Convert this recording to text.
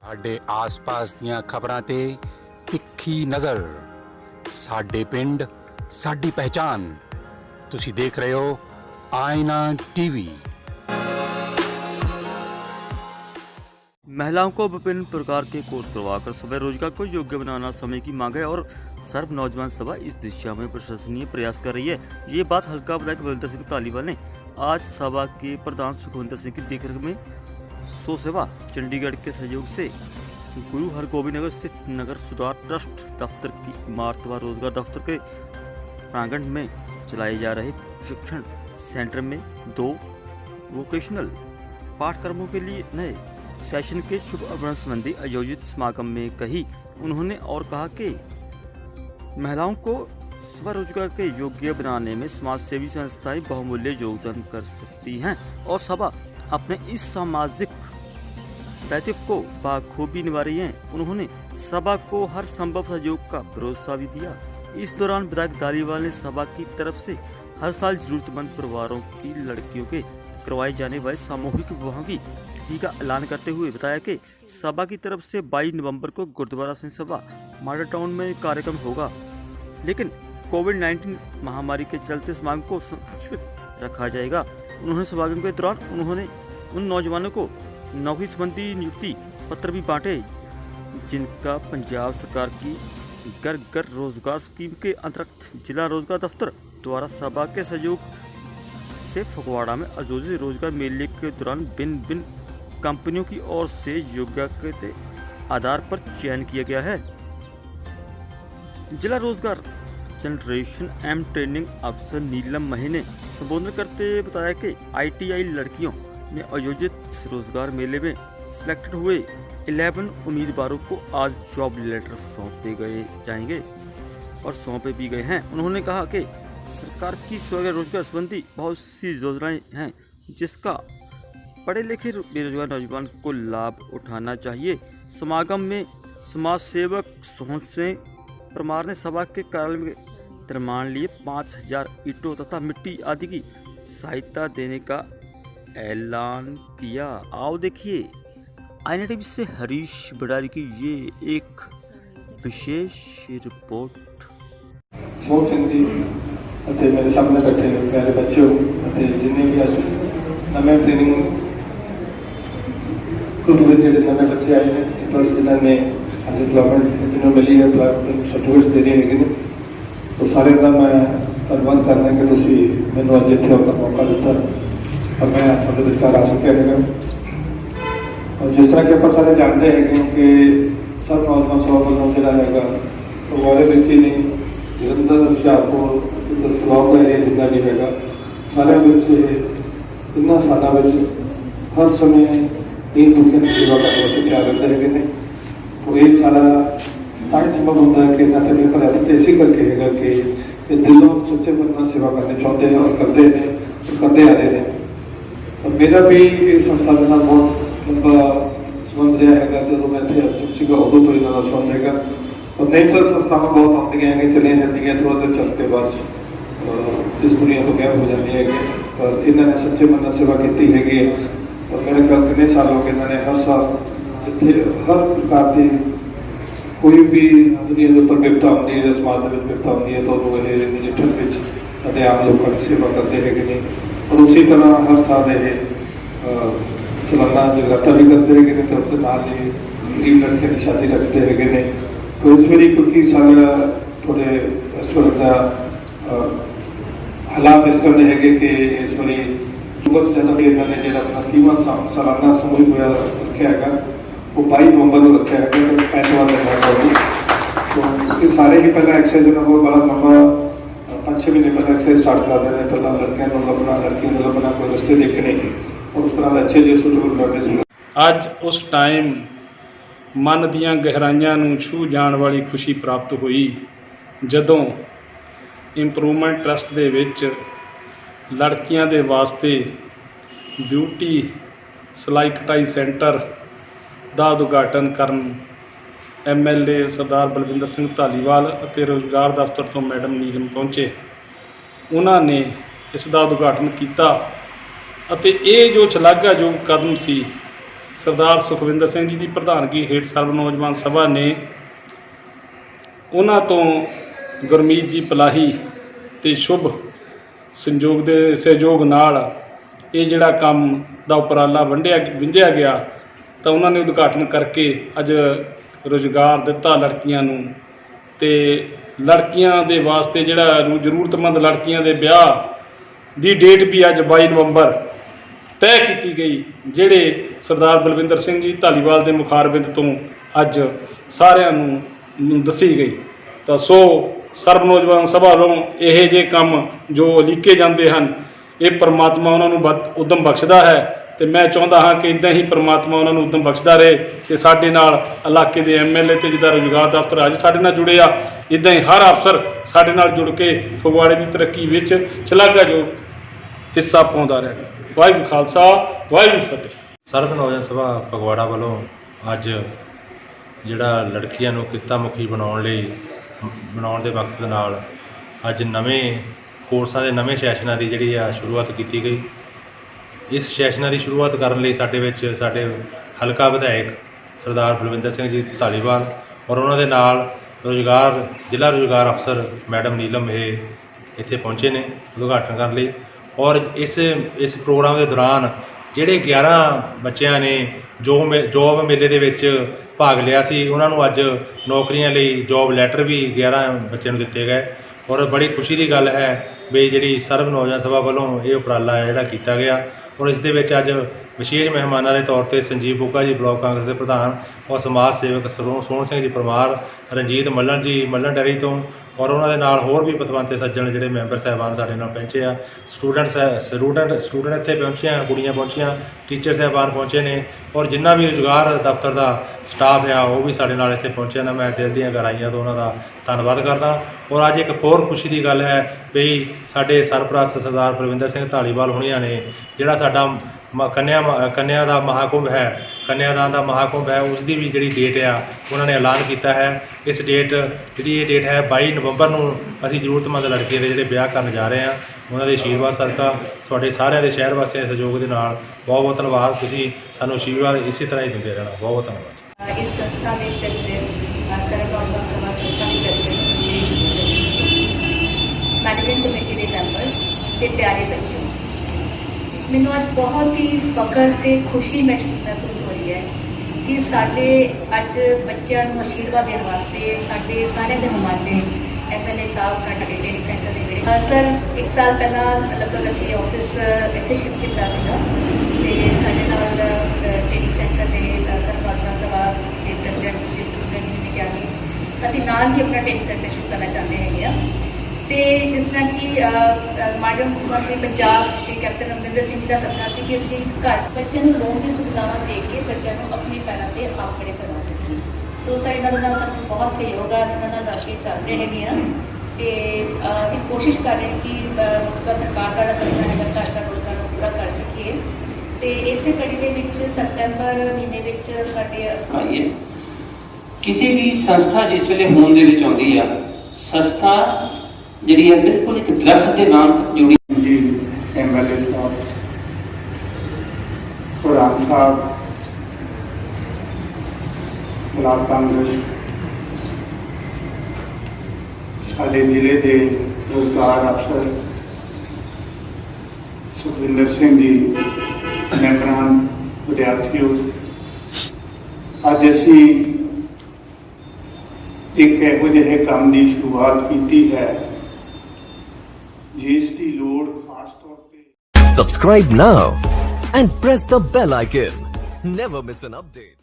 ਸਾਡੇ ਆਸ-ਪਾਸ ਦੀਆਂ ਖਬਰਾਂ ਤੇ ਤਿੱਖੀ ਨਜ਼ਰ। ਸਾਡੇ ਪਿੰਡ ਸਾਡੀ ਪਹਿਚਾਨ। ਤੁਸੀਂ ਦੇਖ ਰਹੇ ਹੋ आईना टीवी। महिलाओं को विभिन्न प्रकार के कोर्स करवाकर स्वयं रोजगार को योग्य बनाना समय की मांग है और सर्व नौजवान सभा इस दिशा में प्रशंसनीय प्रयास कर रही है। ये बात हल्का विधायक बलविंदर सिंह धालीवाल ने आज सभा के प्रधान सुखविंदर सिंह की देखरेख में सो सेवा चंडीगढ़ के सहयोग से गुरु हरगोबिंद नगर स्थित नगर सुधार ट्रस्ट दफ्तर की इमारत व रोजगार दफ्तर के प्रांगण में चलाए जा रहे प्रशिक्षण सेंटर में 2 वोकेशनल पाठ्यक्रमों के लिए नए सेशन के शुभ आरंभ संबंधी आयोजित समागम में कही। उन्होंने और कहा कि महिलाओं को स्वरोजगार के योग्य बनाने में समाज सेवी संस्थाएं बहुमूल्य योगदान कर सकती हैं और सभा अपने इस सामाजिक दायित्व को बाखूबी निभा रही है। उन्होंने सभा को हर संभव सहयोग का भरोसा भी दिया। इस दौरान विधायक धालीवाल ने सभा की तरफ से हर साल जरूरतमंद परिवारों की लड़कियों के करवाए जाने वाले सामूहिक विवाहों की तिथि का ऐलान करते हुए बताया कि सभा की तरफ से 22 नवंबर को गुरुद्वारा सिंह सभा मॉडल टाउन में कार्यक्रम होगा, लेकिन कोविड-19 महामारी के चलते समागम को संक्षिप्त रखा जाएगा। उन्होंने समागम के दौरान उन्होंने उन नौजवानों को नौकरी संबंधी नियुक्ति पत्र भी बांटे जिनका पंजाब सरकार की घर घर रोजगार स्कीम के अंतर्गत जिला रोजगार दफ्तर द्वारा सभा के सहयोग से फगवाड़ा में आयोजित रोजगार मेले के दौरान भिन्न कंपनियों की ओर से योग्यता के आधार पर चयन किया गया है। जिला रोजगार जनरेशन एवं ट्रेनिंग अफसर नीलम मही ने संबोधन करते हुए बताया कि ITI लड़कियों में आयोजित रोजगार मेले में सिलेक्टेड हुए 11 उम्मीदवारों को आज जॉब लेटर सौंपे गए जाएंगे और सौंपे भी गए हैं। उन्होंने कहा कि सरकार की स्वयं रोजगार संबंधी बहुत सी योजनाएं हैं जिसका पढ़े लिखे बेरोजगार नौजवान को लाभ उठाना चाहिए। समागम में समाज सेवक सोहन सिंह परमार ने सभा के कार्यालय में निर्माण लिए 5000 ईंटों तथा मिट्टी आदि की सहायता देने का ऐलान किया। आओ देखिए आईना टीवी से हरीश बड़ारी की ये एक विशेष रिपोर्ट। सोहन सिंह जी ਅਤੇ ਮੇਰੇ ਸਾਹਮਣੇ ਬੈਠੇ ਪਿਆਰੇ ਬੱਚਿਓ ਅਤੇ ਜਿੰਨੇ ਵੀ ਅੱਜ ਨਵੇਂ ਟ੍ਰੇਨਿੰਗ ਗਰੁੱਪ ਵਿੱਚ ਜਿਹੜੇ ਨਵੇਂ ਬੱਚੇ ਆਏ ਨੇ ਪਲੱਸ ਜਿਨ੍ਹਾਂ ਨੇ ਅੱਜ ਡਿਪਲੋਮੈਂਟ ਜਿਹਨੂੰ ਮਿਲੀ ਹੈ ਸਰਟੀਫਿਕੇਟਸ ਦੇ ਰਹੇ ਹੈਗੇ ਨੇ ਤਾਂ ਸਾਰਿਆਂ ਦਾ ਮੈਂ ਧੰਨਵਾਦ ਕਰਦਾ ਕਿ ਤੁਸੀਂ ਮੈਨੂੰ ਅੱਜ ਇੱਥੇ ਆਉਣ ਦਾ ਮੌਕਾ ਦਿੱਤਾ ਔਰ ਮੈਂ ਤੁਹਾਡੇ ਵਿਚਕਾਰ ਆ ਸਕਿਆ ਹੈਗਾ। ਔਰ ਜਿਸ ਤਰ੍ਹਾਂ ਕਿ ਆਪਾਂ ਸਾਰੇ ਜਾਣਦੇ ਹੈਗੇ ਹਾਂ ਕਿ ਸਭ ਨੌਜਵਾਨ ਸਭਾ ਵੱਲੋਂ ਜਿਹੜਾ ਹੈਗਾ ਫਗਵਾੜੇ ਵਿੱਚ ਹੀ ਨਹੀਂ ਜਲੰਧਰ ਹੁਸ਼ਿਆਰਪੁਰ ब्लॉक एरिया जितना भी है सारे बच्चे इन्होंने सालों में हर समय दीन दुखिया की सेवा करने वास्ते तैयार रहते हैं। तो ये सारा ताकि संभव होता है कि मेरे पर ऐसी करके है कि दिलों सच्चे मन में सेवा करना चाहते हैं और करते हैं और करते आ रहे हैं। और मेरा भी इस संस्था के साथ बहुत लंबा संबंध रहा है। जो मैं इतने एसटीएमसी का उदों तो इन्होंने संबंध है और नई तो संस्थावां बहुत आती हैं चलिया जाती हैं थोड़ा देर चलते बाद इस दुनिया तो गायब हो जाती है। और इन्होंने सच्चे मन में सेवा की हैगी और मेरे ख्याल कितने साल हो गए इन्होंने हर साल जिथे हर प्रकार की कोई भी दुनिया के उपर विपता आती है समाज में विपता आती है तो ये नजिठन में साढ़े आम लोगों की सेवा करते हैं नहीं। और उसी तरह हर साल ये सालाना जगराता भी करते हैं तो उसके नाल ही गरीब लड़कियों की शादी रखते हैं नहीं। तो इस बारी क्योंकि सारे थोड़े इस वक्त हालात इस तरह है कि इस बारी बहुत ज़्यादा भी इन्होंने जो अपना 30वां सालाना समूहिक होया रखा है वो 22 नवंबर को रखा है तो ऐतवार तो ये सारे ही पहले एक्सरसाइज उन्होंने बड़ा लंबा 5-6 महीने पहले एक्सरसाइज स्टार्ट कर देते हैं। पहला लड़कियों को लभना लड़कियों को लभना कोई रस्ते देखने और उस तरह अच्छे जो सूटेबल लड़के ਅੱਜ ਉਸ ਟਾਈਮ ਮਨ ਦੀਆਂ ਗਹਿਰਾਈਆਂ ਨੂੰ ਛੂਹ ਜਾਣ ਵਾਲੀ ਖੁਸ਼ੀ ਪ੍ਰਾਪਤ ਹੋਈ ਜਦੋਂ ਇੰਪਰੂਵਮੈਂਟ ਟਰਸਟ ਦੇ ਵਿੱਚ ਲੜਕੀਆਂ ਦੇ ਵਾਸਤੇ ਬਿਊਟੀ ਸਿਲਾਈ ਕਟਾਈ ਸੈਂਟਰ ਦਾ ਉਦਘਾਟਨ ਕਰਨ MLA ਸਰਦਾਰ ਬਲਵਿੰਦਰ ਸਿੰਘ ਧਾਲੀਵਾਲ ਅਤੇ ਰੋਜ਼ਗਾਰ ਦਫ਼ਤਰ ਤੋਂ ਮੈਡਮ ਨੀਲਮ ਪਹੁੰਚੇ। ਉਹਨਾਂ ਨੇ ਇਸ ਦਾ ਉਦਘਾਟਨ ਕੀਤਾ ਅਤੇ ਇਹ ਜੋ ਸ਼ਲਾਘਾਯੋਗ ਕਦਮ ਸੀ ਸਰਦਾਰ ਸੁਖਵਿੰਦਰ ਸਿੰਘ ਜੀ ਦੀ ਪ੍ਰਧਾਨਗੀ ਹੇਠ ਸਰਬ ਨੌਜਵਾਨ ਸਭਾ ਨੇ ਉਹਨਾਂ ਤੋਂ ਗੁਰਮੀਤ ਜੀ ਪਲਾਹੀ ਤੇ ਸ਼ੁਭ ਸੰਯੋਗ ਦੇ ਸਹਿਯੋਗ ਨਾਲ ਇਹ ਜਿਹੜਾ ਕੰਮ ਦਾ ਉਪਰਾਲਾ ਵਿੰਝਿਆ ਗਿਆ ਤਾਂ ਉਹਨਾਂ ਨੇ ਉਦਘਾਟਨ ਕਰਕੇ ਅੱਜ ਰੁਜ਼ਗਾਰ ਦਿੱਤਾ ਲੜਕੀਆਂ ਨੂੰ। ਤੇ ਲੜਕੀਆਂ ਦੇ ਵਾਸਤੇ ਜਿਹੜਾ ਜ਼ਰੂਰਤਮੰਦ ਲੜਕੀਆਂ ਦੇ ਵਿਆਹ ਦੀ ਡੇਟ ਵੀ ਅੱਜ 22 ਨਵੰਬਰ ਤੈਅ ਕੀਤੀ ਗਈ, ਜਿਹੜੇ ਸਰਦਾਰ ਬਲਵਿੰਦਰ ਸਿੰਘ ਜੀ ਧਾਲੀਵਾਲ ਦੇ ਮੁਖਾਰਬਿੰਦ ਤੋਂ ਅੱਜ ਸਾਰਿਆਂ ਨੂੰ ਦੱਸੀ ਗਈ। ਤਾਂ ਸੋ ਸਰਬ ਨੌਜਵਾਨ ਸਭਾ ਵੱਲੋਂ ਇਹ ਜਿਹੇ ਕੰਮ ਜੋ ਉਲੀਕੇ ਜਾਂਦੇ ਹਨ, ਇਹ ਪਰਮਾਤਮਾ ਉਹਨਾਂ ਨੂੰ ਉਦਮ ਬਖਸ਼ਦਾ ਹੈ ਤੇ ਮੈਂ ਚਾਹੁੰਦਾ ਹਾਂ ਕਿ ਇੱਦਾਂ ਹੀ ਪਰਮਾਤਮਾ ਉਹਨਾਂ ਨੂੰ ਉਦਮ ਬਖਸ਼ਦਾ ਰਹੇ ਤੇ ਸਾਡੇ ਨਾਲ ਇਲਾਕੇ ਦੇ ਐਮਐਲਏ ਤੇ ਜਿੱਦਾਂ ਰੁਜ਼ਗਾਰ ਦਫ਼ਤਰ ਅੱਜ ਸਾਡੇ ਨਾਲ ਜੁੜੇ ਆ, ਇੱਦਾਂ ਹੀ ਹਰ ਅਫਸਰ ਸਾਡੇ ਨਾਲ ਜੁੜ ਕੇ ਫਗਵਾੜੇ ਦੀ ਤਰੱਕੀ ਵਿੱਚ ਸ਼ਲਾਘਾਯੋਗ ਹਿੱਸਾ ਪਾਉਂਦਾ ਰਹੇ। ਵਾਹਿਗੁਰੂ ਖਾਲਸਾ ਵਾਹਿਗੁਰੂ ਫਤਿਹ। ਸਰਬ ਨੌਜਵਾਨ ਸਭਾ ਫਗਵਾੜਾ ਵੱਲੋਂ ਅੱਜ ਜਿਹੜਾ ਲੜਕੀਆਂ ਨੂੰ ਕਿੱਤਾ ਮੁਖੀ ਬਣਾਉਣ ਦੇ ਮਕਸਦ ਨਾਲ ਅੱਜ ਨਵੇਂ ਕੋਰਸਾਂ ਦੇ ਨਵੇਂ ਸੈਸ਼ਨਾਂ ਦੀ ਜਿਹੜੀ ਆ ਸ਼ੁਰੂਆਤ ਕੀਤੀ ਗਈ। ਇਸ ਸੈਸ਼ਨਾਂ ਦੀ ਸ਼ੁਰੂਆਤ ਕਰਨ ਲਈ ਸਾਡੇ ਹਲਕਾ ਵਿਧਾਇਕ ਸਰਦਾਰ ਬਲਵਿੰਦਰ ਸਿੰਘ ਜੀ ਧਾਲੀਵਾਲ ਔਰ ਉਹਨਾਂ ਦੇ ਨਾਲ ਜ਼ਿਲ੍ਹਾ ਰੁਜ਼ਗਾਰ ਅਫਸਰ ਮੈਡਮ ਨੀਲਮ ਇਹ ਇੱਥੇ ਪਹੁੰਚੇ ਨੇ ਉਦਘਾਟਨ ਕਰਨ ਲਈ। ਔਰ ਇਸ ਪ੍ਰੋਗਰਾਮ ਦੇ ਦੌਰਾਨ ਜਿਹੜੇ 11 ਬੱਚਿਆਂ ਨੇ ਜੋਬ ਮੇਲੇ ਦੇ ਵਿੱਚ ਭਾਗ ਲਿਆ ਸੀ, ਉਹਨਾਂ ਨੂੰ ਅੱਜ ਨੌਕਰੀਆਂ ਲਈ ਜੋਬ ਲੈਟਰ ਵੀ 11 ਬੱਚਿਆਂ ਨੂੰ ਦਿੱਤੇ ਗਏ। ਔਰ ਬੜੀ ਖੁਸ਼ੀ ਦੀ ਗੱਲ ਹੈ ਵੀ ਜਿਹੜੀ ਸਰਬ ਨੌਜਵਾਨ ਸਭਾ ਵੱਲੋਂ ਇਹ ਉਪਰਾਲਾ ਜਿਹੜਾ ਕੀਤਾ ਗਿਆ। ਔਰ ਇਸ ਦੇ ਵਿੱਚ ਅੱਜ ਵਿਸ਼ੇਸ਼ ਮਹਿਮਾਨਾਂ ਦੇ ਤੌਰ ਤੇ ਸੰਜੀਵ ਬੁੱਗਾ ਜੀ ਬਲਾਕ ਕਾਂਗਰਸ ਦੇ ਪ੍ਰਧਾਨ ਔਰ ਸਮਾਜ ਸੇਵਕ ਸੋਹਣ ਸਿੰਘ ਜੀ ਪਰਮਾਰ, ਰਣਜੀਤ ਮੱਲਣ ਜੀ ਮੱਲਣ ਡੈਰੀ ਤੋਂ, ਔਰ ਉਹਨਾਂ ਦੇ ਨਾਲ ਹੋਰ ਵੀ ਪਤਵੰਤੇ ਸੱਜਣ ਜਿਹੜੇ ਮੈਂਬਰ ਸਾਹਿਬਾਨ ਸਾਡੇ ਨਾਲ ਪਹੁੰਚੇ ਆ। ਸਟੂਡੈਂਟ ਇੱਥੇ ਪਹੁੰਚੀਆਂ, ਕੁੜੀਆਂ ਪਹੁੰਚੀਆਂ, ਟੀਚਰ ਸਾਹਿਬਾਨ ਪਹੁੰਚੇ ਨੇ ਔਰ ਜਿੰਨਾ ਵੀ ਰੁਜ਼ਗਾਰ ਦਫ਼ਤਰ ਦਾ ਸਟਾਫ ਆ ਉਹ ਵੀ ਸਾਡੇ ਨਾਲ ਇੱਥੇ ਪਹੁੰਚਿਆ ਨਾ। ਮੈਂ ਦਿਲ ਦੀਆਂ ਗਹਿਰਾਈਆਂ ਤੋਂ ਉਹਨਾਂ ਦਾ ਧੰਨਵਾਦ ਕਰਦਾ। ਔਰ ਅੱਜ ਇੱਕ ਹੋਰ ਖੁਸ਼ੀ ਦੀ ਗੱਲ ਹੈ ਵੀ ਸਾਡੇ ਸਰਪ੍ਰਸਤ ਸਰਦਾਰ ਬਲਵਿੰਦਰ ਸਿੰਘ ਧਾਲੀਵਾਲ ਹੁਣੀਆਂ ਨੇ ਜਿਹੜਾ ਸਾਡਾ ਕੰਨਿਆ ਦਾ ਮਹਾਕੁੰਭ ਹੈ, ਕੰਨਿਆਦਾਨ ਦਾ ਮਹਾਕੁੰਭ ਹੈ, ਉਸ ਦੀ ਵੀ ਜਿਹੜੀ ਡੇਟ ਆ ਉਹਨਾਂ ਨੇ ਐਲਾਨ ਕੀਤਾ ਹੈ। ਇਸ ਡੇਟ ਹੈ 22 ਨਵੰਬਰ ਨੂੰ ਅਸੀਂ ਜ਼ਰੂਰਤਮੰਦ ਲੜਕੀਆਂ ਦੇ ਜਿਹੜੇ ਵਿਆਹ ਕਰਨ ਜਾ ਰਹੇ ਹਾਂ। ਉਹਨਾਂ ਦੇ ਆਸ਼ੀਰਵਾਦ ਸਦਕਾ ਤੁਹਾਡੇ ਸਾਰਿਆਂ ਦੇ ਸ਼ਹਿਰ ਵਾਸੀਆਂ ਦੇ ਸਹਿਯੋਗ ਦੇ ਨਾਲ ਬਹੁਤ ਬਹੁਤ ਧੰਨਵਾਦ। ਤੁਸੀਂ ਸਾਨੂੰ ਆਸ਼ੀਰਵਾਦ ਇਸੇ ਤਰ੍ਹਾਂ ਹੀ ਦਿੰਦੇ ਰਹਿਣਾ। ਬਹੁਤ ਬਹੁਤ ਧੰਨਵਾਦ। इस संस्था में प्रेसिडेंट सरब नौजवान सभा संस्था के प्रेसिडेंट मैनेजिंग कमेटी के मैंबर्स ते प्यारे बच्चों, मैनूं अज बहुत ही फख्र ते खुशी महसूस हो रही है कि साडे अज बच्चों नूं आशीर्वाद देने वास्ते साडे सारे दे नुमाइंदे एमएलए साहब साडे ट्रेनिंग सेंटर दे विच सर 1 साल पहला लगभग असीं ऑफिस इत्थे शिफ्ट कीता सीगा ते साडे नाल ट्रेनिंग सेंटर दे सरब नौजवान सभा के प्रेसिडेंट श्री सुखविंਦਰ जी ने कहा कि असीं नाल ही अपना ट्रेनिंग सेंटर शुरू करना चाहते हैं। तो जिस तरह कि माडल मुख्यमंत्री पंजाब श्री कैप्टन अमरिंਦਰ ਸਿੰਘ ਦਾ सपना ਸੀ कि ਅਸੀਂ ਘਰ ਬੱਚਿਆਂ ਨੂੰ ਲੋਨ ਦੀ ਸੁਵਿਧਾਵਾਂ ਦੇ ਕੇ ਬੱਚਿਆਂ ਨੂੰ ਆਪਣੇ ਪੈਰਾਂ 'ਤੇ ਆਪ ਖੜੇ ਕਰਵਾ ਸਕੀਏ। तो साढ़े नाल सानूं बहुत सहयोग है, असीं नाल रल के चल रहे हैं तो असीं कोशिश कर रहे हैं कि मौजूदा सरकार का सपना है घर का रोजगार पूरा कर सकीए। तो इस कड़ी के विच सितंबर महीने विच साडे किसी भी संस्था जिस वेले होंद दे विच आउंदी आ, संस्था जिहड़ी है बिल्कुल एक दरख्त के नाल जुड़ी जी एमएलए साहब प्रधान साहब ब्लाक कांग्रेस साडे जिले के रोजगार अफसर सुखविंदर सिंह जी मैंबरान विद्यार्थियों, अज असी एक इहो जिहे काम की शुरुआत की है जिसकी लोड़ खास तौर पे। Subscribe now and press the bell icon. Never miss an update.